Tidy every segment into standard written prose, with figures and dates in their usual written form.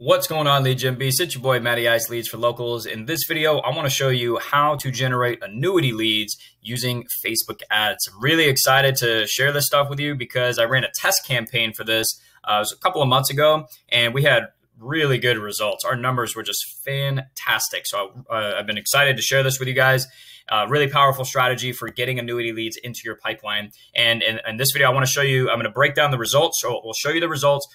What's going on, Lead Gen Beast? It's your boy Matty Ice, Leads for Locals. In this video, I want to show you how to generate annuity leads using Facebook ads. I'm really excited to share this stuff with you because I ran a test campaign for this. It was a couple of months ago, and we had really good results. Our numbers were just fantastic. So I've been excited to share this with you guys. Really powerful strategy for getting annuity leads into your pipeline. And in this video, I want to show you, I'm going to break down the results. So we'll show you the results,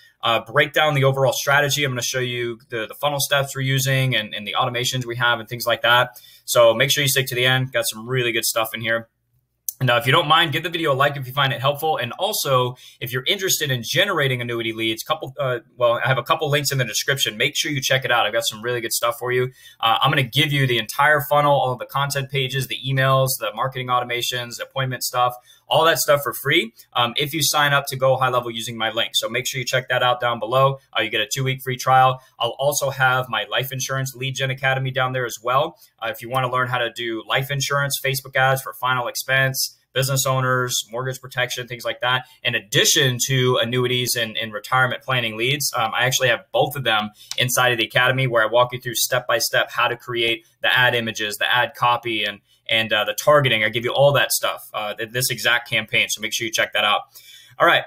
break down the overall strategy. I'm going to show you the funnel steps we're using and the automations we have and things like that. So make sure you stick to the end. Got some really good stuff in here. And if you don't mind, give the video a like if you find it helpful. And also, if you're interested in generating annuity leads, I have a couple links in the description. Make sure you check it out. I've got some really good stuff for you. I'm going to give you the entire funnel, all of the content pages, the emails, the marketing automations, appointment stuff, all that stuff for free if you sign up to Go High Level using my link. So make sure you check that out down below. You get a 2-week free trial. I'll also have my life insurance lead gen academy down there as well. If you want to learn how to do life insurance, Facebook ads for final expense, business owners, mortgage protection, things like that, in addition to annuities and retirement planning leads. I actually have both of them inside of the academy where I walk you through step-by-step how to create the ad images, the ad copy, and the targeting. I give you all that stuff, this exact campaign. So make sure you check that out. All right.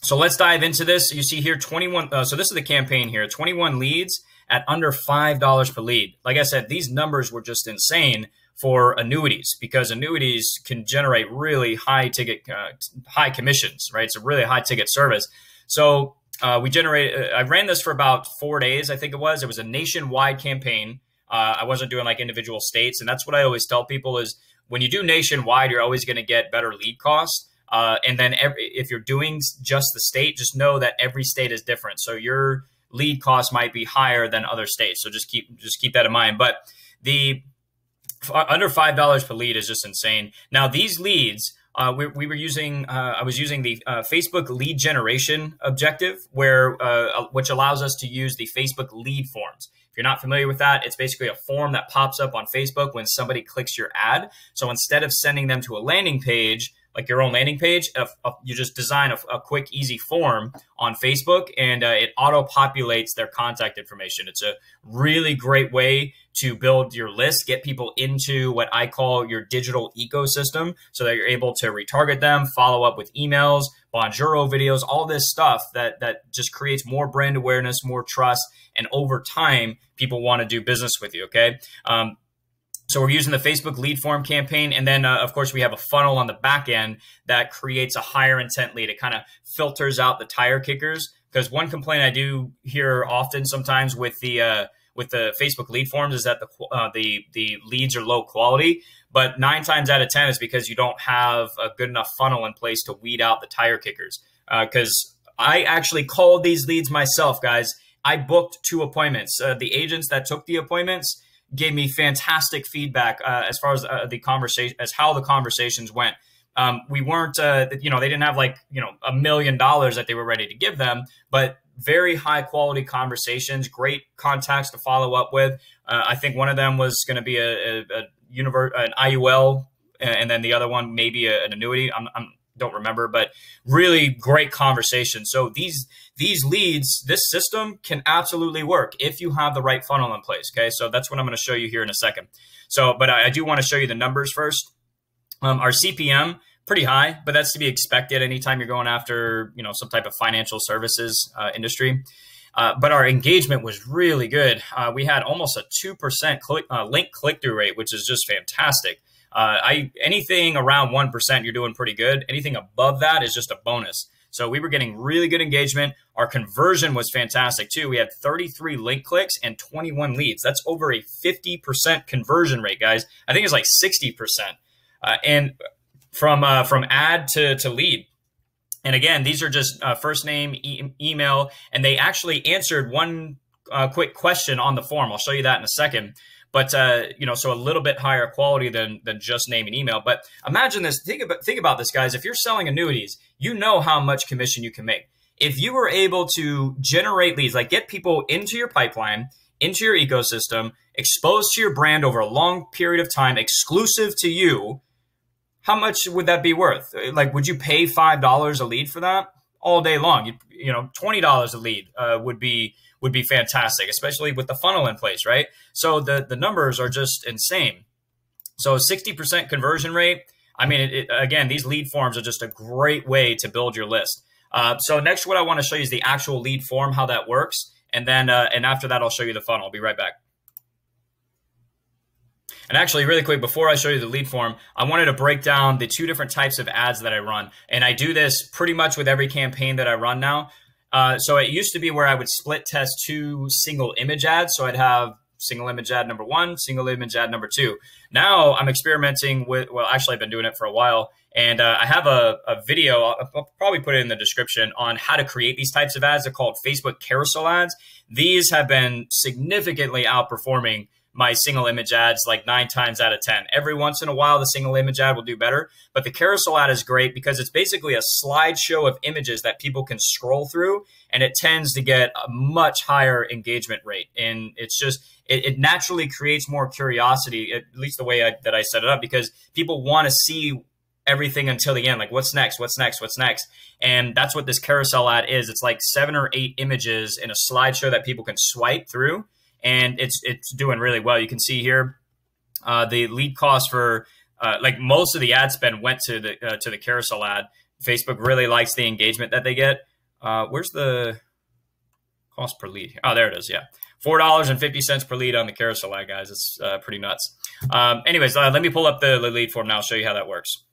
So let's dive into this. You see here 21. So this is the campaign here, 21 leads at under $5 per lead. Like I said, these numbers were just insane for annuities because annuities can generate really high ticket, high commissions, right? It's a really high ticket service. So I ran this for about 4 days, I think it was. It was a nationwide campaign. I wasn't doing like individual states. And that's what I always tell people is when you do nationwide, you're always going to get better lead costs. And then if you're doing just the state, just know that every state is different. So your lead cost might be higher than other states. So just keep that in mind. But the under $5 per lead is just insane. Now these leads, we were using, I was using the Facebook lead generation objective which allows us to use the Facebook lead forms. If you're not familiar with that, it's basically a form that pops up on Facebook when somebody clicks your ad. So instead of sending them to a landing page, like your own landing page, you just design a quick, easy form on Facebook and it auto-populates their contact information. It's a really great way to build your list, get people into what I call your digital ecosystem so that you're able to retarget them, follow up with emails, Bonjoro videos, all this stuff that just creates more brand awareness, more trust, and over time, people want to do business with you, okay? So we're using the Facebook lead form campaign. And then, of course, we have a funnel on the back end that creates a higher intent lead. It kind of filters out the tire kickers. Because one complaint I do hear often sometimes with the Facebook lead forms is that the leads are low quality. But 9 times out of 10 is because you don't have a good enough funnel in place to weed out the tire kickers. Because I actually called these leads myself, guys. I booked 2 appointments. The agents that took the appointments gave me fantastic feedback as far as how the conversations went. We weren't, they didn't have like, $1 million that they were ready to give them, but very high quality conversations, great contacts to follow up with. I think one of them was going to be an IUL, and then the other one maybe an annuity. Don't remember, but really great conversation. So these leads, this system can absolutely work if you have the right funnel in place. Okay, so that's what I'm going to show you here in a second. So, but I do want to show you the numbers first. Our CPM pretty high, but that's to be expected anytime you're going after some type of financial services industry. But our engagement was really good. We had almost a 2% link click-through rate, which is just fantastic. Anything around 1%, you're doing pretty good. Anything above that is just a bonus. So we were getting really good engagement. Our conversion was fantastic too. We had 33 link clicks and 21 leads. That's over a 50% conversion rate, guys. I think it's like 60%. And from ad to lead. And again, these are just first name, email, and they actually answered one quick question on the form. I'll show you that in a second. But, so a little bit higher quality than just name and email. But imagine this. Think about this, guys. If you're selling annuities, you know how much commission you can make. If you were able to generate leads, like get people into your pipeline, into your ecosystem, exposed to your brand over a long period of time, exclusive to you, how much would that be worth? Like, would you pay $5 a lead for that? all day long. You know, $20 a lead would be fantastic, especially with the funnel in place, right? So the numbers are just insane. So 60% conversion rate. I mean, again, these lead forms are just a great way to build your list. So next, what I want to show you is the actual lead form, how that works. And then, and after that, I'll show you the funnel. I'll be right back. And actually, really quick, before I show you the lead form, I wanted to break down the two different types of ads that I run. And I do this pretty much with every campaign that I run now. So it used to be where I would split test 2 single image ads. So I'd have single image ad number 1, single image ad number 2. Now I'm experimenting with, well, actually I've been doing it for a while. And I have a video, I'll probably put it in the description, on how to create these types of ads. They're called Facebook Carousel ads. These have been significantly outperforming my single image ads like 9 times out of 10. Every once in a while, the single image ad will do better, but the carousel ad is great because it's basically a slideshow of images that people can scroll through, and it tends to get a much higher engagement rate. And it's just, it naturally creates more curiosity, at least the way that I set it up, because people want to see everything until the end. Like, what's next? What's next? What's next? And that's what this carousel ad is. It's like 7 or 8 images in a slideshow that people can swipe through. And it's doing really well. You can see here the lead cost for like most of the ad spend went to the carousel ad. Facebook really likes the engagement that they get. Where's the cost per lead? Oh, there it is. Yeah, $4.50 per lead on the carousel ad, guys. It's pretty nuts. Anyways, let me pull up the lead form now. I'll show you how that works.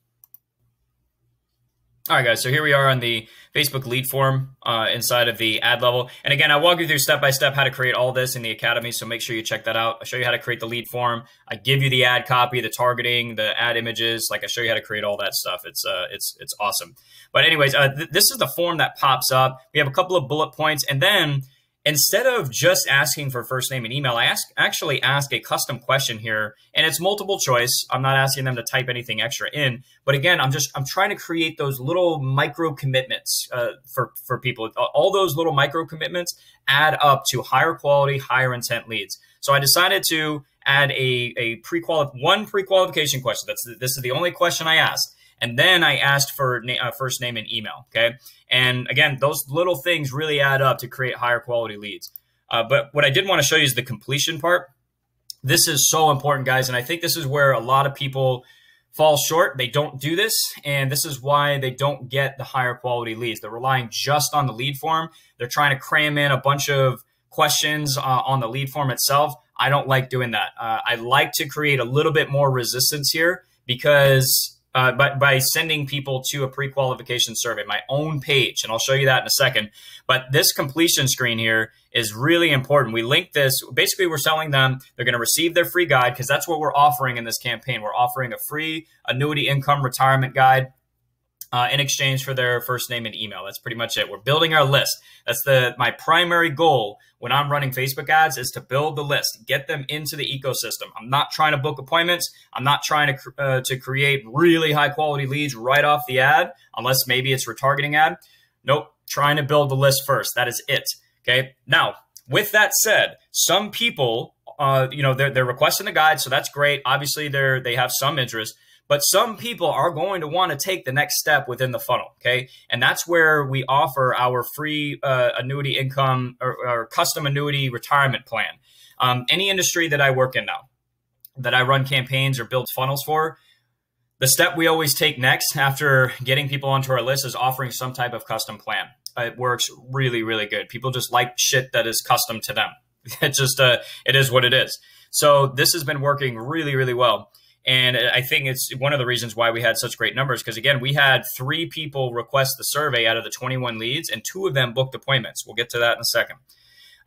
All right, guys, so here we are on the Facebook lead form inside of the ad level. And again, I walk you through step-by-step how to create all this in the Academy, so make sure you check that out. I show you how to create the lead form. I give you the ad copy, the targeting, the ad images. Like, I show you how to create all that stuff. It's awesome. But anyways, this is the form that pops up. We have a couple of bullet points, and then instead of just asking for first name and email, I actually ask a custom question here, and it's multiple choice. I'm not asking them to type anything extra in, but again, I'm trying to create those little micro commitments for people. All those little micro commitments add up to higher quality, higher intent leads. So I decided to add one pre-qualification question. This is the only question I asked. And then I asked for first name and email, okay? And again, those little things really add up to create higher quality leads. But what I did want to show you is the completion part. This is so important, guys, and I think this is where a lot of people fall short. They don't do this, and this is why they don't get the higher quality leads. They're relying just on the lead form. They're trying to cram in a bunch of questions on the lead form itself. I don't like doing that. I like to create a little bit more resistance here because by sending people to a pre-qualification survey, my own page, and I'll show you that in a second. But this completion screen here is really important. We link this. Basically, we're selling them. They're going to receive their free guide because that's what we're offering in this campaign. We're offering a free annuity income retirement guide in exchange for their first name and email. That's pretty much it. We're building our list. That's my primary goal when I'm running Facebook ads, is to build the list, get them into the ecosystem. I'm not trying to book appointments. I'm not trying to create really high quality leads right off the ad, unless maybe it's retargeting ad. Nope, trying to build the list first. That is it. Okay. Now, with that said, some people, they're requesting the guide, so that's great. Obviously, they have some interest. But some people are going to want to take the next step within the funnel, okay? And that's where we offer our free annuity income or custom annuity retirement plan. Any industry that I work in now, that I run campaigns or build funnels for, the step we always take next after getting people onto our list is offering some type of custom plan. It works really, really good. People just like shit that is custom to them. It just, it is what it is. So this has been working really, really well. And I think it's one of the reasons why we had such great numbers, because, again, we had 3 people request the survey out of the 21 leads, and 2 of them booked appointments. We'll get to that in a second.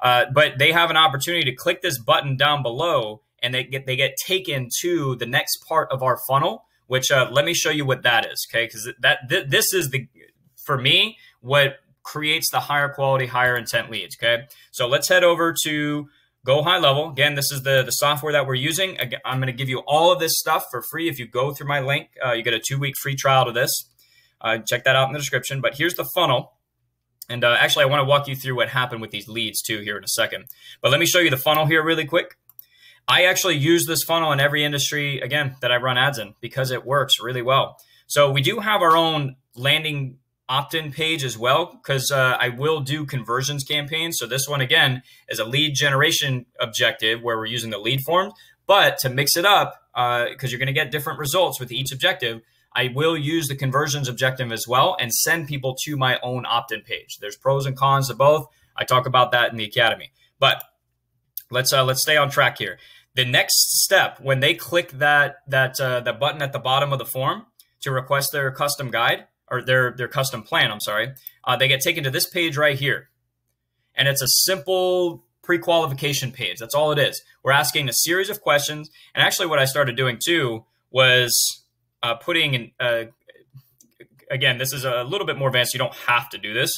But they have an opportunity to click this button down below, and they get taken to the next part of our funnel, which let me show you what that is, okay? Because this is, for me, what creates the higher quality, higher intent leads, okay? So let's head over to Go High Level. Again, this is the software that we're using. Again, I'm going to give you all of this stuff for free. If you go through my link, you get a 2-week free trial to this. Check that out in the description. But here's the funnel. And actually, I want to walk you through what happened with these leads too here in a second. But let me show you the funnel here really quick. I actually use this funnel in every industry, again, that I run ads in because it works really well. So we do have our own landing opt-in page as well, because I will do conversions campaigns. So this one, again, is a lead generation objective where we're using the lead forms. But to mix it up, because you're going to get different results with each objective, I will use the conversions objective as well and send people to my own opt-in page. There's pros and cons to both. I talk about that in the academy. But let's stay on track here. The next step, when they click that button at the bottom of the form to request their custom guide, or their custom plan, I'm sorry, they get taken to this page right here. And it's a simple pre-qualification page. That's all it is. We're asking a series of questions. And actually what I started doing too was putting in, again, this is a little bit more advanced. You don't have to do this.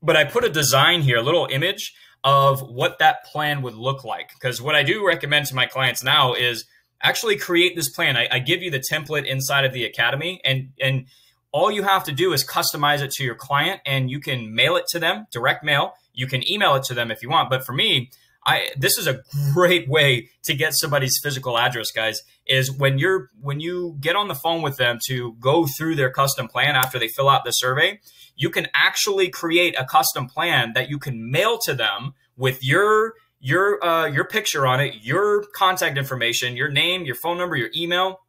But I put a design here, a little image of what that plan would look like. Because what I do recommend to my clients now is actually create this plan. I give you the template inside of the academy, and all you have to do is customize it to your client, and you can mail it to them, direct mail. You can email it to them if you want. But for me, this is a great way to get somebody's physical address, guys, is when you get on the phone with them to go through their custom plan after they fill out the survey, you can actually create a custom plan that you can mail to them with your picture on it, your contact information, your name, your phone number, your email,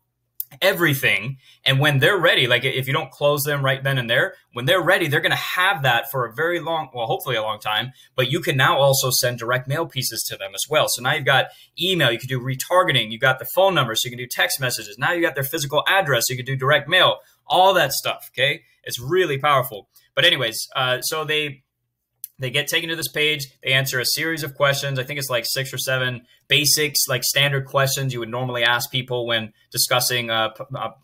everything. And when they're ready, like if you don't close them right then and there, when they're ready, they're going to have that for a very long, well, hopefully a long time, but you can now also send direct mail pieces to them as well. So now you've got email, you can do retargeting, you got the phone number, so you can do text messages. Now you got their physical address, so you can do direct mail, all that stuff. Okay. It's really powerful. But anyways, so they get taken to this page. They answer a series of questions. I think it's like 6 or 7 basics, like standard questions you would normally ask people when discussing a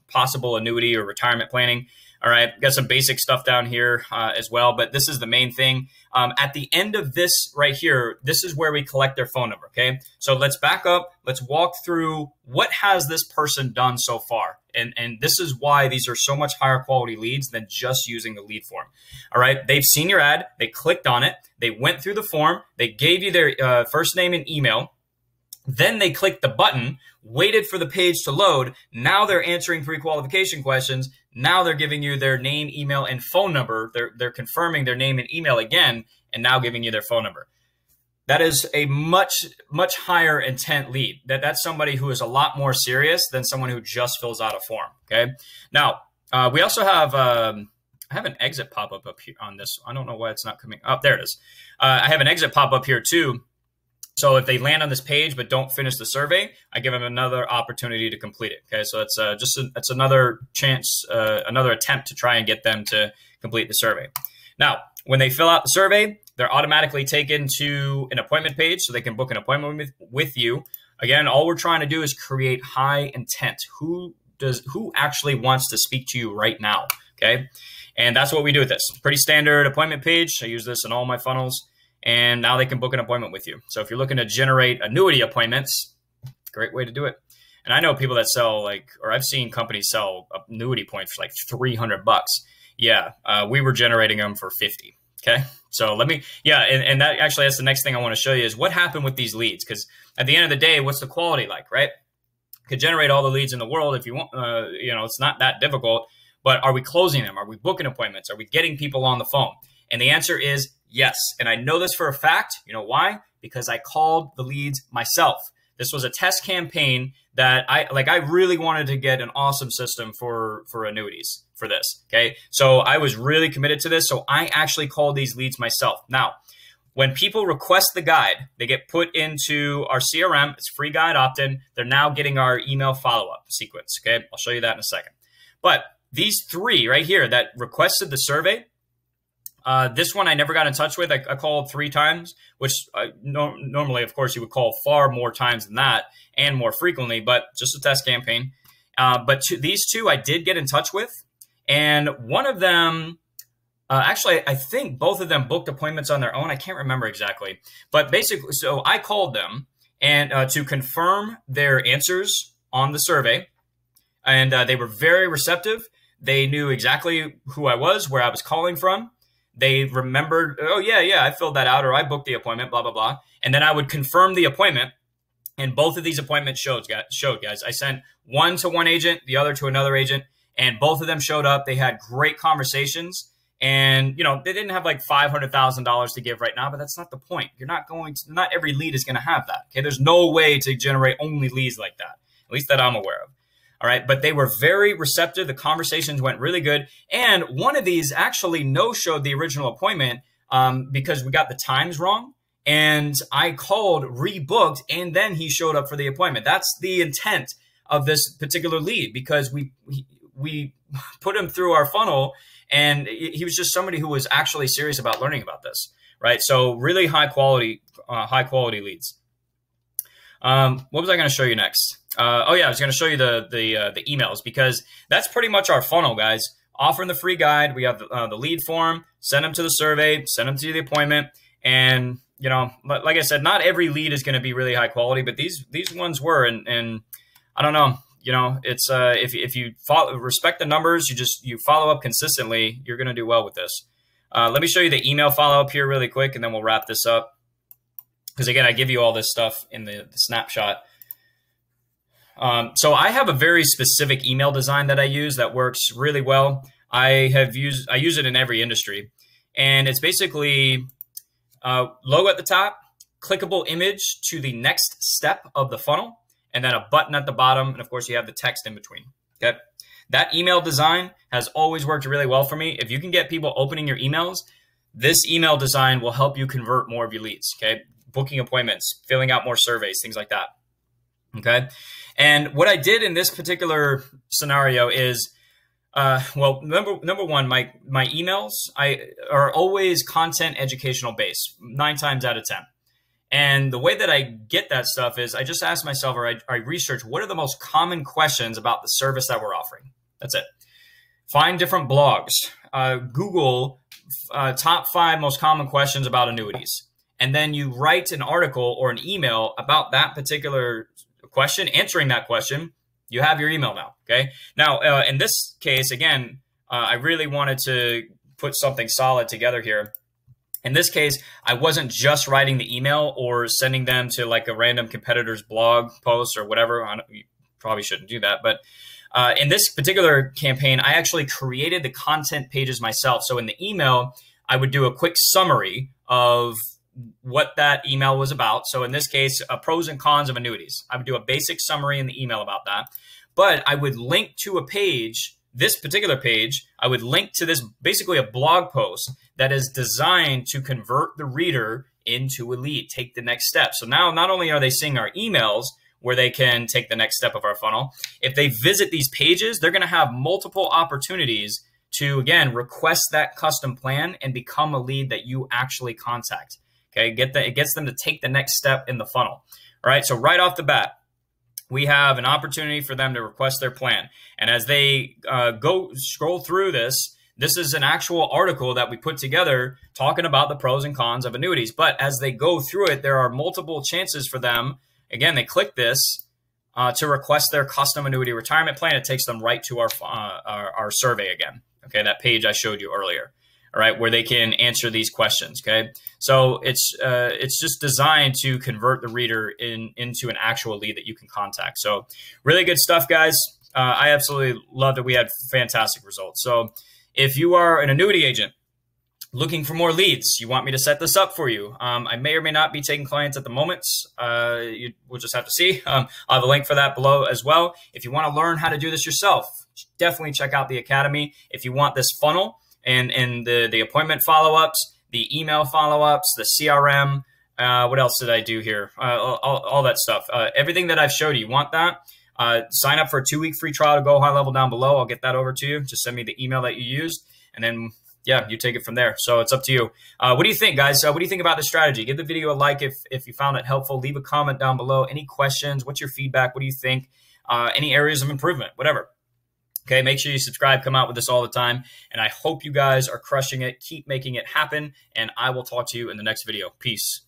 possible annuity or retirement planning. All right, got some basic stuff down here as well, but this is the main thing. At the end of this right here, this is where we collect their phone number, okay? So let's back up. Let's walk through what has this person done so far. And this is why these are so much higher quality leads than just using the lead form. All right, they've seen your ad, they clicked on it, they went through the form, they gave you their first name and email, then they clicked the button, waited for the page to load. Now they're answering pre-qualification questions. Now they're giving you their name, email, and phone number. They're confirming their name and email again, and now giving you their phone number. That is a much higher intent lead. That's somebody who is a lot more serious than someone who just fills out a form. Okay. Now we also have I have an exit pop up here on this. I don't know why it's not coming up. There it is. I have an exit pop up here too. So if they land on this page but don't finish the survey, I give them another opportunity to complete it. Okay, so it's it's another chance, another attempt to try and get them to complete the survey. Now, when they fill out the survey, they're automatically taken to an appointment page, so they can book an appointment with you. Again, all we're trying to do is create high intent. Who actually wants to speak to you right now? Okay, and that's what we do with this. Pretty standard appointment page. I use this in all my funnels. And now they can book an appointment with you. So if you're looking to generate annuity appointments, great way to do it. And I know people that sell or I've seen companies sell annuity points for like $300. Yeah, we were generating them for 50. Okay, so and that actually, that's the next thing I want to show you is what happened with these leads. Because at the end of the day, what's the quality like, right? Could generate all the leads in the world if you want. It's not that difficult. But are we closing them? Are we booking appointments? Are we getting people on the phone? And the answer is yes. And I know this for a fact. You know why? Because I called the leads myself. This was a test campaign that I really wanted to get an awesome system for annuities for this. Okay. So I was really committed to this. So I actually called these leads myself. Now, when people request the guide, they get put into our CRM. It's free guide opt-in. They're now getting our email follow-up sequence. Okay. I'll show you that in a second. But these 3 right here that requested the survey, this one I never got in touch with. I called 3 times, which normally, of course, you would call far more times than that and more frequently, but just a test campaign. But these 2 I did get in touch with. And one of them, actually, I think both of them booked appointments on their own. I can't remember exactly. But basically, so I called them and to confirm their answers on the survey. And they were very receptive. They knew exactly who I was, where I was calling from. They remembered, oh, yeah, I filled that out, or I booked the appointment, blah, blah, blah. And then I would confirm the appointment, and both of these appointments showed, guys. I sent one to one agent, the other to another agent, and both of them showed up. They had great conversations. And, they didn't have like $500,000 to give right now, but that's not the point. Not every lead is going to have that. Okay. There's no way to generate only leads like that, at least that I'm aware of. All right. But they were very receptive. The conversations went really good. And one of these actually no-showed the original appointment because we got the times wrong. And I called, rebooked, and then he showed up for the appointment. That's the intent of this particular lead, because we put him through our funnel. And he was just somebody who was actually serious about learning about this, right? So really high quality leads. What was I going to show you next? I was going to show you the emails, because that's pretty much our funnel, guys. Offering the free guide, we have the lead form, send them to the survey, send them to the appointment, and like I said, not every lead is going to be really high quality, but these ones were, and I don't know. It's if you respect the numbers, you follow up consistently, you're going to do well with this. Let me show you the email follow up here really quick, and then we'll wrap this up. Because again, I give you all this stuff in the snapshot. So I have a very specific email design that I use that works really well. I use it in every industry, and it's basically logo at the top, clickable image to the next step of the funnel, and then a button at the bottom. And of course you have the text in between. Okay. That email design has always worked really well for me. If you can get people opening your emails, this email design will help you convert more of your leads. Okay. Booking appointments, filling out more surveys, things like that. Okay. And what I did in this particular scenario is, number one, my emails are always content educational based, 9 times out of 10. And the way that I get that stuff is I just ask myself, or I research, what are the most common questions about the service that we're offering? That's it. Find different blogs. Google top 5 most common questions about annuities. And then you write an article or an email about that particular question, answering that question. You have your email now. Okay. Now, in this case, again, I really wanted to put something solid together here. In this case, I wasn't just writing the email or sending them to like a random competitor's blog post or whatever. You probably shouldn't do that. But in this particular campaign, I actually created the content pages myself. So in the email, I would do a quick summary of what that email was about. So in this case, pros and cons of annuities. I would do a basic summary in the email about that. But I would link to a page, this particular page, I would link to this, basically a blog post that is designed to convert the reader into a lead, take the next step. So now not only are they seeing our emails where they can take the next step of our funnel, if they visit these pages, they're going to have multiple opportunities to, again, request that custom plan and become a lead that you actually contact. Okay, it gets them to take the next step in the funnel. All right, so right off the bat, we have an opportunity for them to request their plan. And as they scroll through this, this is an actual article that we put together talking about the pros and cons of annuities. But as they go through it, there are multiple chances for them. Again, they click this to request their custom annuity retirement plan. It takes them right to our survey again. Okay, that page I showed you earlier. All right, where they can answer these questions. Okay, so it's just designed to convert the reader into an actual lead that you can contact. So really good stuff, guys. I absolutely love that we had fantastic results. So if you are an annuity agent looking for more leads, you want me to set this up for you. I may or may not be taking clients at the moment. We'll just have to see. I'll have a link for that below as well. If you want to learn how to do this yourself, definitely check out the Academy. If you want this funnel and the appointment follow-ups, the email follow-ups, the CRM, what else did I do here? All that stuff. Everything that I've showed you want that. Sign up for a 2-week free trial to Go High Level down below. I'll get that over to you. Just send me the email that you used, and then yeah, you take it from there. So it's up to you. What do you think, guys? What do you think about this strategy? Give the video a like if you found it helpful. Leave a comment down below. Any questions? What's your feedback? What do you think? Any areas of improvement? Whatever. Okay, make sure you subscribe. Come out with this all the time. And I hope you guys are crushing it. Keep making it happen. And I will talk to you in the next video. Peace.